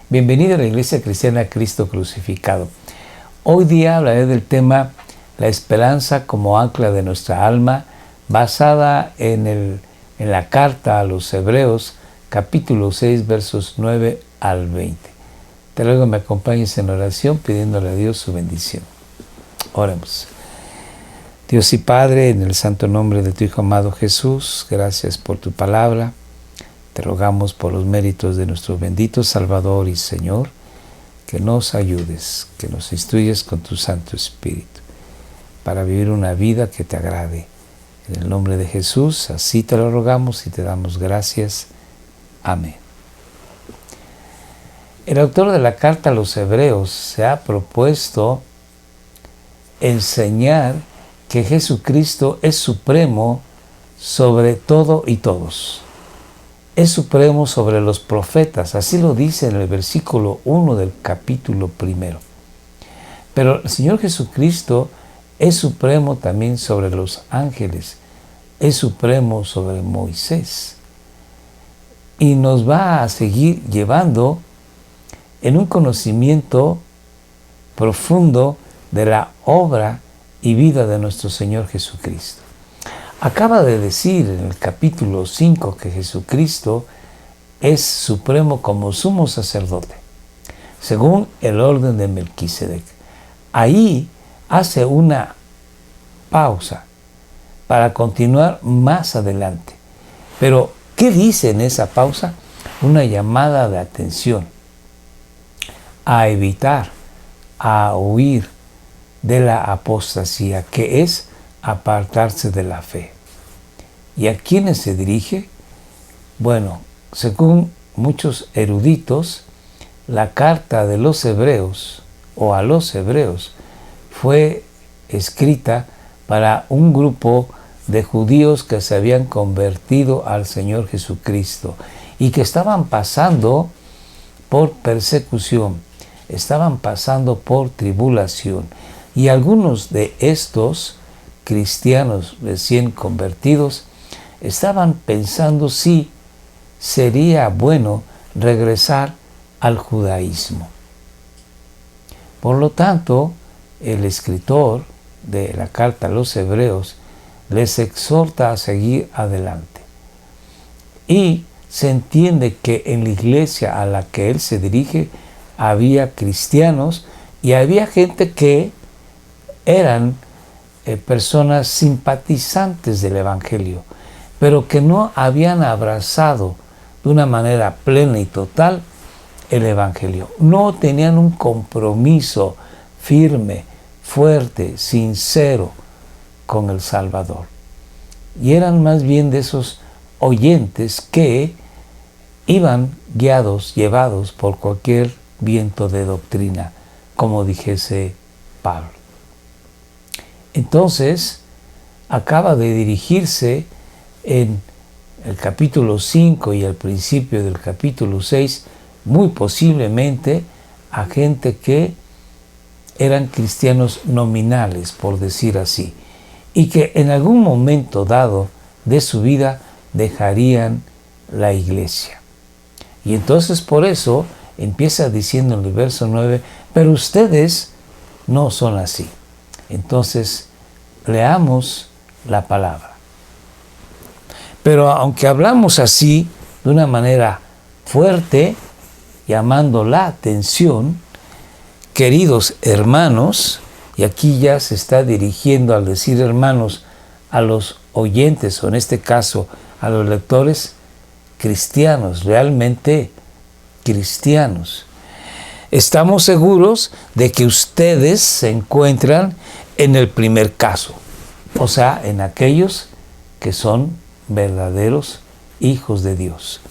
Bienvenido a la Iglesia Cristiana Cristo Crucificado. Hoy día hablaré del tema la esperanza como ancla de nuestra alma, basada en la carta a los Hebreos, capítulo 6, versos 9 al 20. Te ruego que me acompañes en oración pidiéndole a Dios su bendición. Oremos. Dios y Padre, en el santo nombre de tu Hijo amado Jesús, gracias por tu palabra. Te rogamos por los méritos de nuestro bendito Salvador y Señor, que nos ayudes, que nos instruyes con tu Santo Espíritu, para vivir una vida que te agrade. En el nombre de Jesús, así te lo rogamos y te damos gracias. Amén. El autor de la carta a los Hebreos se ha propuesto enseñar que Jesucristo es supremo sobre todo y todos. Es supremo sobre los profetas, así lo dice en el versículo 1 del capítulo 1. Pero el Señor Jesucristo es supremo también sobre los ángeles, es supremo sobre Moisés. Y nos va a seguir llevando en un conocimiento profundo de la obra y vida de nuestro Señor Jesucristo. Acaba de decir en el capítulo 5 que Jesucristo es supremo como sumo sacerdote, según el orden de Melquisedec. Ahí hace una pausa para continuar más adelante. Pero, ¿qué dice en esa pausa? Una llamada de atención a evitar, a huir de la apostasía, que es apartarse de la fe. ¿Y a quiénes se dirige? Bueno, según muchos eruditos, la carta de los Hebreos o a los Hebreos fue escrita para un grupo de judíos que se habían convertido al Señor Jesucristo y que estaban pasando por persecución, estaban pasando por tribulación. Y algunos de estos cristianos recién convertidos estaban pensando si sería bueno regresar al judaísmo. Por lo tanto, el escritor de la carta a los Hebreos les exhorta a seguir adelante. Y se entiende que en la iglesia a la que él se dirige había cristianos y había gente que eran personas simpatizantes del Evangelio, pero que no habían abrazado de una manera plena y total el Evangelio. No tenían un compromiso firme, fuerte, sincero con el Salvador. Y eran más bien de esos oyentes que iban guiados, llevados por cualquier viento de doctrina, como dijese Pablo. Entonces, acaba de dirigirse en el capítulo 5 y al principio del capítulo 6, muy posiblemente a gente que eran cristianos nominales, por decir así, y que en algún momento dado de su vida dejarían la iglesia. Y entonces por eso empieza diciendo en el verso 9, pero ustedes no son así. Entonces, leamos la palabra. Pero aunque hablamos así, de una manera fuerte, llamando la atención, queridos hermanos, y aquí ya se está dirigiendo al decir hermanos a los oyentes, o en este caso a los lectores cristianos, realmente cristianos. Estamos seguros de que ustedes se encuentran en el primer caso, o sea, en aquellos que son verdaderos hijos de Dios.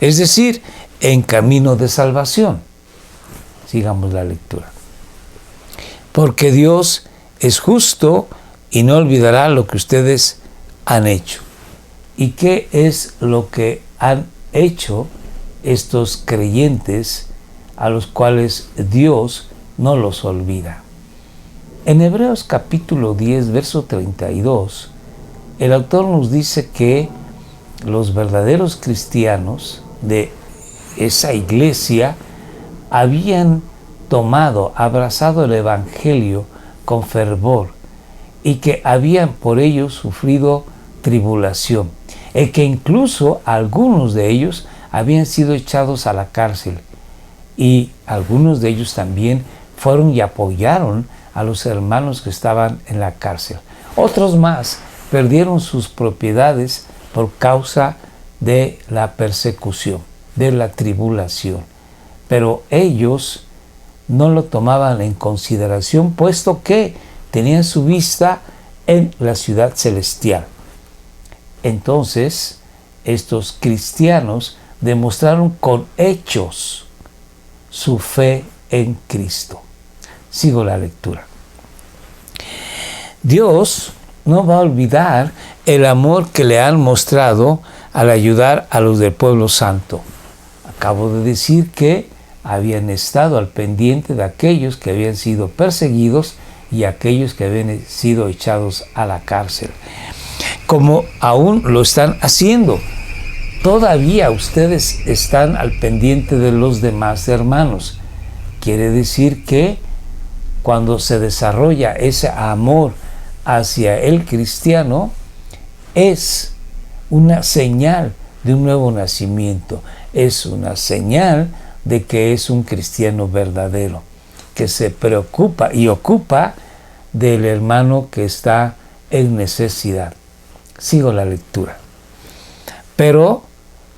Es decir, en camino de salvación. Sigamos la lectura. Porque Dios es justo y no olvidará lo que ustedes han hecho. ¿Y qué es lo que han hecho estos creyentes a los cuales Dios no los olvida? En Hebreos capítulo 10, verso 32, el autor nos dice que los verdaderos cristianos de esa iglesia habían abrazado el Evangelio con fervor y que habían por ello sufrido tribulación, y que incluso algunos de ellos habían sido echados a la cárcel, y algunos de ellos también fueron y apoyaron a los hermanos que estaban en la cárcel. Otros más perdieron sus propiedades por causa de la persecución, de la tribulación, pero ellos no lo tomaban en consideración, puesto que tenían su vista en la ciudad celestial. Entonces, estos cristianos demostraron con hechos su fe en Cristo. Sigo la lectura. Dios no va a olvidar el amor que le han mostrado al ayudar a los del pueblo santo. Acabo de decir que habían estado al pendiente de aquellos que habían sido perseguidos y aquellos que habían sido echados a la cárcel, como aún lo están haciendo. Todavía ustedes están al pendiente de los demás hermanos. Quiere decir que cuando se desarrolla ese amor hacia el cristiano, es una señal de un nuevo nacimiento, es una señal de que es un cristiano verdadero, que se preocupa y ocupa del hermano que está en necesidad. Sigo la lectura. Pero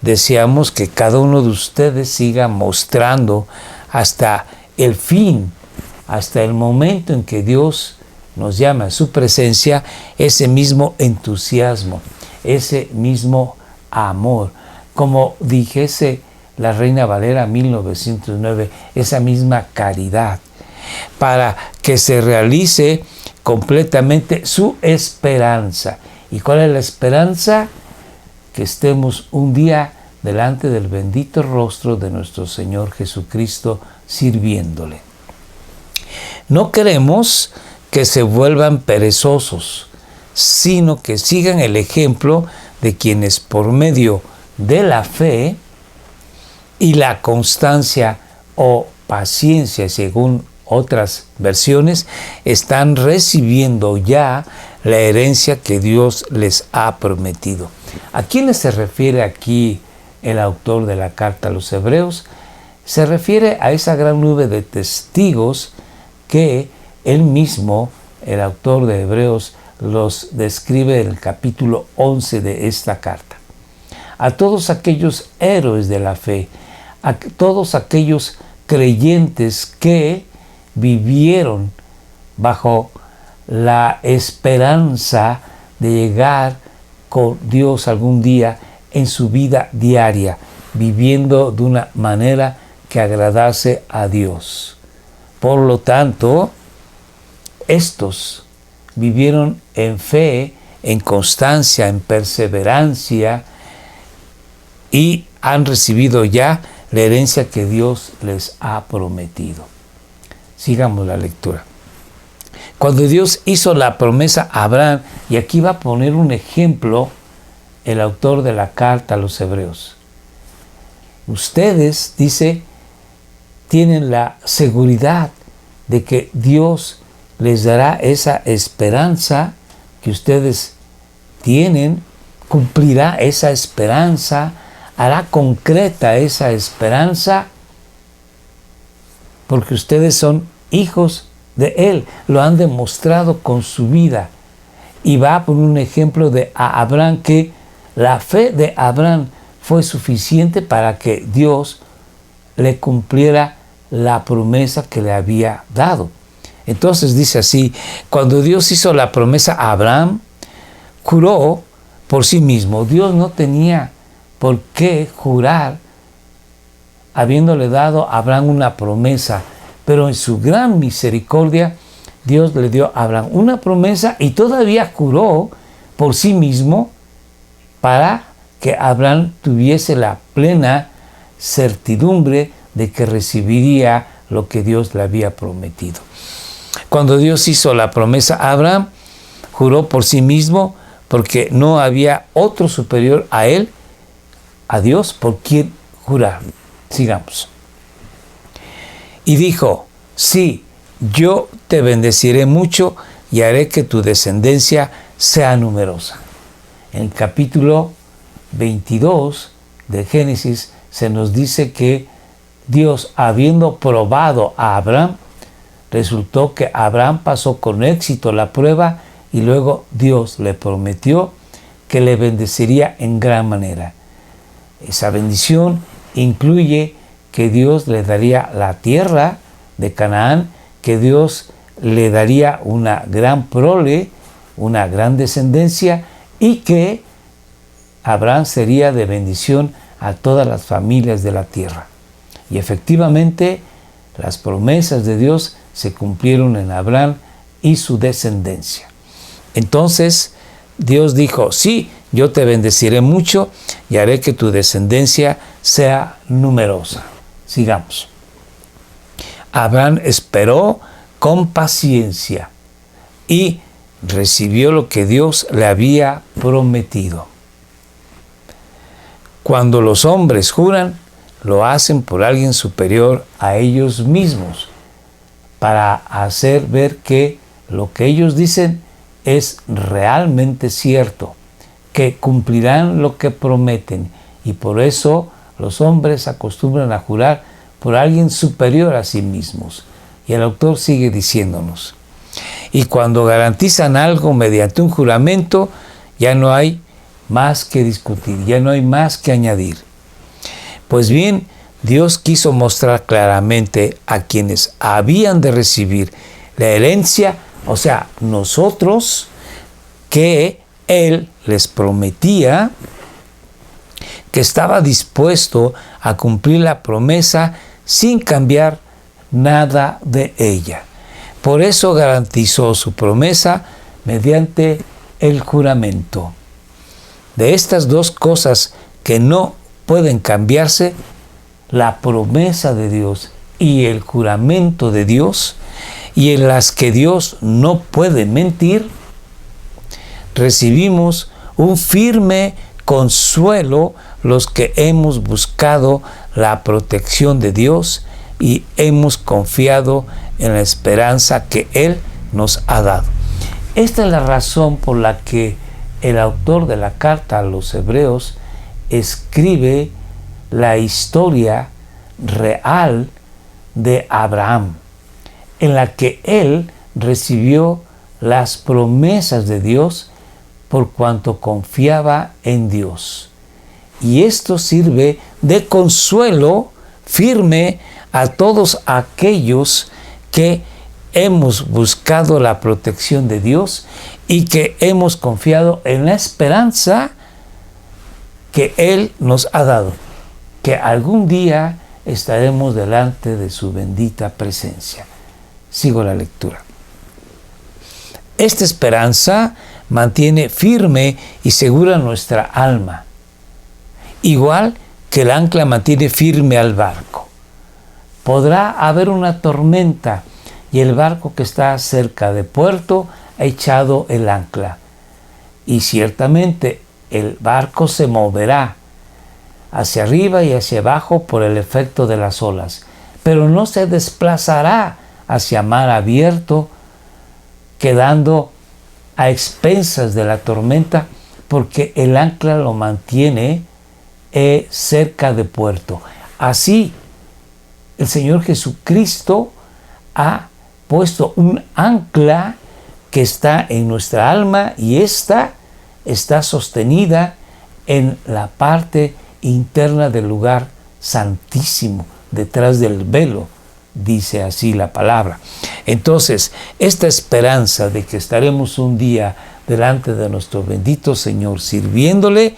deseamos que cada uno de ustedes siga mostrando hasta el fin, hasta el momento en que Dios nos llama a su presencia, ese mismo entusiasmo, ese mismo amor, como dijese la Reina Valera 1909, esa misma caridad, para que se realice completamente su esperanza. ¿Y cuál es la esperanza? Que estemos un día delante del bendito rostro de nuestro Señor Jesucristo sirviéndole. No queremos que se vuelvan perezosos, sino que sigan el ejemplo de quienes por medio de la fe y la constancia o paciencia, según otras versiones, están recibiendo ya la herencia que Dios les ha prometido. ¿A quiénes se refiere aquí el autor de la carta a los Hebreos? Se refiere a esa gran nube de testigos que él mismo, el autor de Hebreos, los describe en el capítulo 11 de esta carta. A todos aquellos héroes de la fe, a todos aquellos creyentes que vivieron bajo la esperanza de llegar con Dios algún día en su vida diaria, viviendo de una manera que agradase a Dios. Por lo tanto, estos vivieron en fe, en constancia, en perseverancia, y han recibido ya la herencia que Dios les ha prometido. Sigamos la lectura. Cuando Dios hizo la promesa a Abraham, y aquí va a poner un ejemplo el autor de la carta a los Hebreos. Ustedes, dice, tienen la seguridad de que Dios les dará esa esperanza que ustedes tienen, cumplirá esa esperanza, hará concreta esa esperanza, porque ustedes son hijos de Él, lo han demostrado con su vida. Y va a poner un ejemplo de Abraham, que la fe de Abraham fue suficiente para que Dios le cumpliera la promesa que le había dado. Entonces dice así: cuando Dios hizo la promesa a Abraham, juró por sí mismo. Dios no tenía por qué jurar, habiéndole dado a Abraham una promesa, pero en su gran misericordia Dios le dio a Abraham una promesa y todavía juró por sí mismo para que Abraham tuviese la plena certidumbre de que recibiría lo que Dios le había prometido. Cuando Dios hizo la promesa a Abraham, juró por sí mismo, porque no había otro superior a él, a Dios, por quien jurar. Sigamos. Y dijo, sí, yo te bendeciré mucho y haré que tu descendencia sea numerosa. En el capítulo 22 de Génesis se nos dice que Dios, habiendo probado a Abraham, resultó que Abraham pasó con éxito la prueba y luego Dios le prometió que le bendeciría en gran manera. Esa bendición incluye que Dios le daría la tierra de Canaán, que Dios le daría una gran prole, una gran descendencia, y que Abraham sería de bendición a todas las familias de la tierra. Y efectivamente, las promesas de Dios se cumplieron en Abraham y su descendencia. Entonces, Dios dijo, sí, yo te bendeciré mucho y haré que tu descendencia sea numerosa. Sigamos. Abraham esperó con paciencia y recibió lo que Dios le había prometido. Cuando los hombres juran, lo hacen por alguien superior a ellos mismos, para hacer ver que lo que ellos dicen es realmente cierto, que cumplirán lo que prometen, y por eso los hombres acostumbran a jurar por alguien superior a sí mismos. Y el autor sigue diciéndonos, y cuando garantizan algo mediante un juramento, ya no hay más que discutir, ya no hay más que añadir. Pues bien, Dios quiso mostrar claramente a quienes habían de recibir la herencia, o sea, nosotros, que Él les prometía que estaba dispuesto a cumplir la promesa sin cambiar nada de ella. Por eso garantizó su promesa mediante el juramento. De estas dos cosas que no pueden cambiarse, la promesa de Dios y el juramento de Dios, y en las que Dios no puede mentir, recibimos un firme consuelo los que hemos buscado la protección de Dios y hemos confiado en la esperanza que Él nos ha dado. Esta es la razón por la que el autor de la carta a los Hebreos escribe la historia real de Abraham, en la que él recibió las promesas de Dios por cuanto confiaba en Dios. Y esto sirve de consuelo firme a todos aquellos que hemos buscado la protección de Dios y que hemos confiado en la esperanza que Él nos ha dado, que algún día estaremos delante de su bendita presencia. Sigo la lectura. Esta esperanza mantiene firme y segura nuestra alma, igual que el ancla mantiene firme al barco. Podrá haber una tormenta y el barco que está cerca de puerto ha echado el ancla, y ciertamente el barco se moverá hacia arriba y hacia abajo por el efecto de las olas, pero no se desplazará hacia mar abierto, quedando a expensas de la tormenta, porque el ancla lo mantiene cerca de puerto. Así, el Señor Jesucristo ha puesto un ancla que está en nuestra alma, y esta está sostenida en la parte interna del lugar santísimo, detrás del velo, dice así la palabra. Entonces, esta esperanza de que estaremos un día delante de nuestro bendito Señor sirviéndole,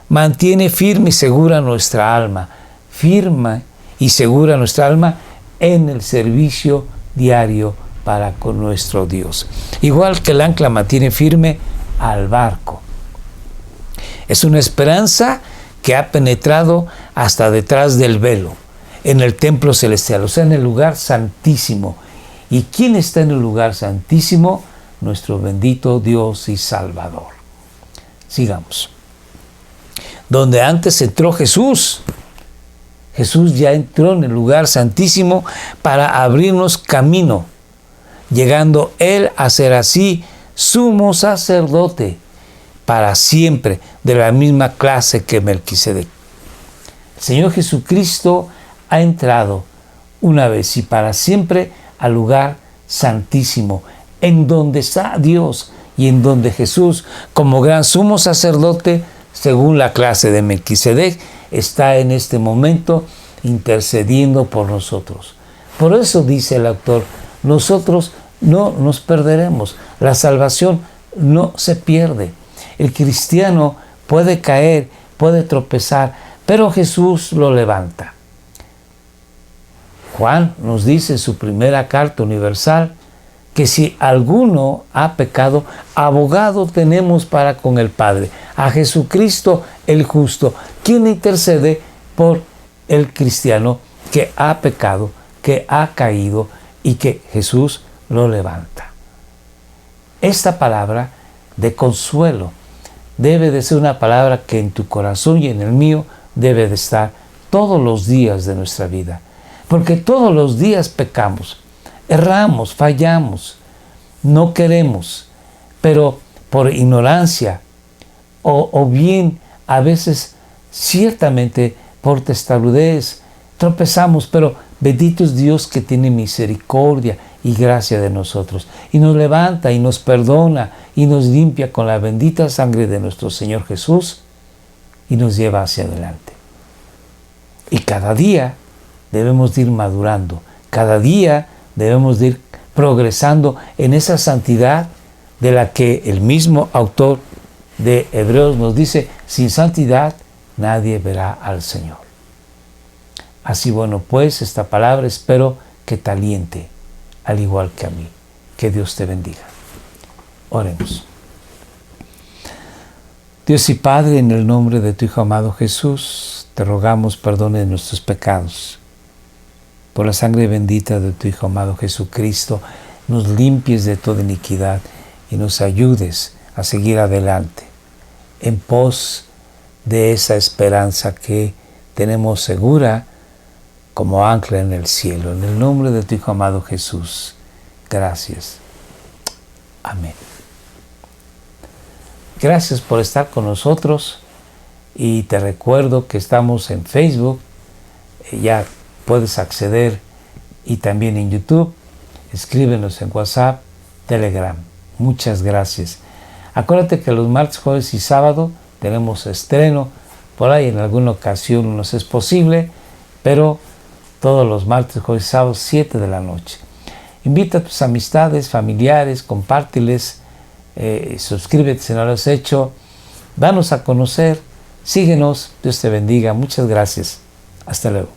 mantiene firme y segura nuestra alma, firme y segura nuestra alma en el servicio diario para con nuestro Dios. Igual que el ancla mantiene firme al barco. Es una esperanza que ha penetrado hasta detrás del velo, en el templo celestial, o sea, en el lugar santísimo. ¿Y quién está en el lugar santísimo? Nuestro bendito Dios y Salvador. Sigamos. Donde antes entró Jesús. Jesús ya entró en el lugar santísimo para abrirnos camino, llegando Él a ser así sumo sacerdote para siempre, de la misma clase que Melquisedec. El Señor Jesucristo ha entrado una vez y para siempre al lugar santísimo, en donde está Dios y en donde Jesús, como gran sumo sacerdote, según la clase de Melquisedec, está en este momento intercediendo por nosotros. Por eso dice el autor, nosotros no nos perderemos, la salvación no se pierde. El cristiano puede caer, puede tropezar, pero Jesús lo levanta. Juan nos dice en su primera carta universal que si alguno ha pecado, abogado tenemos para con el Padre, a Jesucristo el justo, quien intercede por el cristiano que ha pecado, que ha caído y que Jesús lo levanta. Esta palabra de consuelo debe de ser una palabra que en tu corazón y en el mío debe de estar todos los días de nuestra vida. Porque todos los días pecamos, erramos, fallamos, no queremos, pero por ignorancia o bien a veces ciertamente por testarudez tropezamos, pero bendito es Dios que tiene misericordia y gracia de nosotros y nos levanta y nos perdona y nos limpia con la bendita sangre de nuestro Señor Jesús y nos lleva hacia adelante. Y cada día debemos de ir madurando, cada día debemos de ir progresando en esa santidad de la que el mismo autor de Hebreos nos dice, sin santidad nadie verá al Señor. Así bueno, pues esta palabra espero que te aliente, al igual que a mí. Que Dios te bendiga. Oremos. Dios y Padre, en el nombre de tu Hijo amado Jesús, te rogamos perdone nuestros pecados. Por la sangre bendita de tu Hijo amado Jesucristo, nos limpies de toda iniquidad y nos ayudes a seguir adelante en pos de esa esperanza que tenemos segura como ancla en el cielo. En el nombre de tu Hijo amado Jesús, gracias. Amén. Gracias por estar con nosotros y te recuerdo que estamos en Facebook, ya puedes acceder, y también en YouTube. Escríbenos en WhatsApp, Telegram. Muchas gracias. Acuérdate que los martes, jueves y sábado tenemos estreno. Por ahí en alguna ocasión nos es posible, pero todos los martes, jueves y sábados, 7 de la noche. Invita a tus amistades, familiares, compárteles, suscríbete si no lo has hecho, danos a conocer, síguenos, Dios te bendiga, muchas gracias, hasta luego.